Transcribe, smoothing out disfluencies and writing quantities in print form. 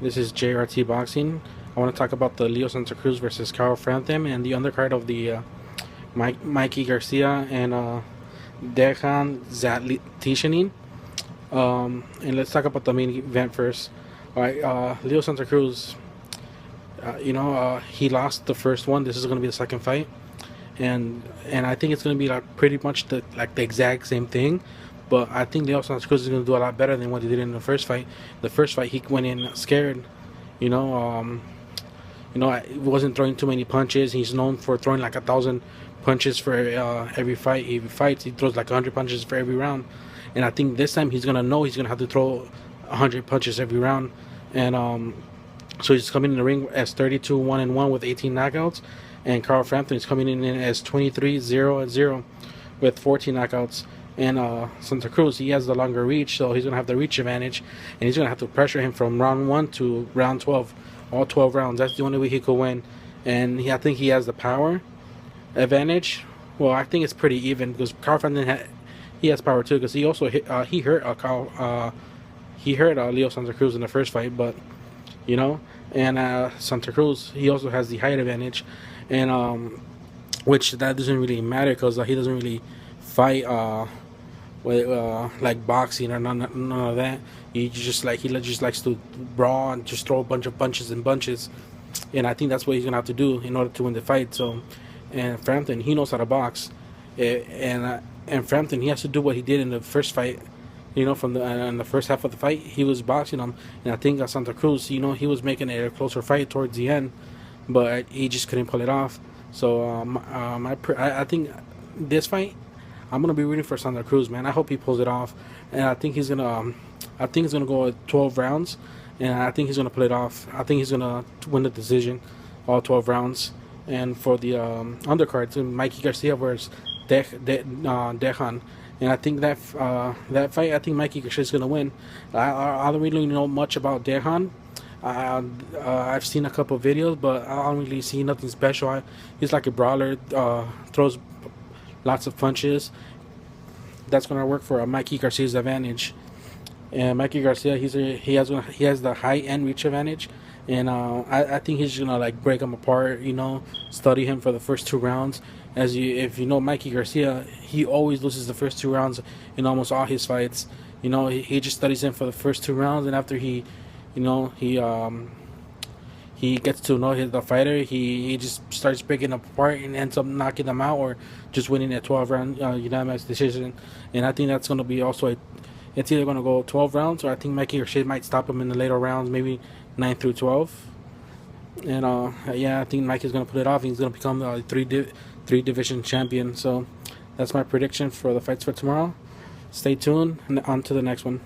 This is JRT Boxing. I want to talk about the Leo Santa Cruz versus Carl Frampton and the undercard of the Mikey Garcia and Dehan Zlaticanin. And let's talk about the main event first. All right, Leo Santa Cruz. He lost the first one. This is going to be the second fight, and I think it's going to be like pretty much the exact same thing. But I think Leo Santa Cruz is going to do a lot better than what he did in the first fight. The first fight, he went in scared. He wasn't throwing too many punches. He's known for throwing like 1,000 punches for every fight. He fights, he throws like 100 punches for every round. And I think this time he's gonna know he's gonna have to throw 100 punches every round. And so he's coming in the ring as 32-1-1 with 18 knockouts, and Carl Frampton is coming in as 23-0-0 with 14 knockouts. And Santa Cruz, he has the longer reach, so he's going to have the reach advantage, and he's going to have to pressure him from round 1 to round 12, all 12 rounds. That's the only way he could win. And I think he has the power advantage. Well, I think it's pretty even because Carl Frampton he has power too, because he also he hurt Leo Santa Cruz in the first fight, but and Santa Cruz, he also has the height advantage, and which that doesn't really matter because he doesn't really fight with like boxing or none of that. He just likes to brawl and just throw a bunch of punches and bunches, and I think that's what he's gonna have to do in order to win the fight. So, and Frampton, he knows how to box, and Frampton, he has to do what he did in the first fight. From in the first half of the fight, he was boxing him, and I think Santa Cruz, he was making it a closer fight towards the end, but he just couldn't pull it off. So I think this fight, I'm gonna be rooting for Santa Cruz, man. I hope he pulls it off, and I think he's gonna go at 12 rounds, and I think he's gonna pull it off. I think he's gonna win the decision, all 12 rounds. And for the undercard, Mikey Garcia versus Dejan. And I think that fight, I think Mikey Garcia is gonna win. I don't really know much about Dehan. I've seen a couple of videos, but I don't really see nothing special. He's like a brawler, throws lots of punches. That's gonna work for Mikey Garcia's advantage. And Mikey Garcia, he has the high end reach advantage, and I think he's gonna break him apart. Study him for the first 2 rounds. If you know Mikey Garcia, he always loses the first 2 rounds in almost all his fights. He just studies him for the first 2 rounds, and after he gets to know the fighter, he just starts breaking them apart and ends up knocking them out or just winning a 12-round unanimous decision. And I think that's going to be also it's either going to go 12 rounds, or I think Mikey Garcia might stop him in the later rounds, maybe 9 through 12. And I think Mikey's going to put it off. He's going to become the three division champion. So that's my prediction for the fights for tomorrow. Stay tuned, and on to the next one.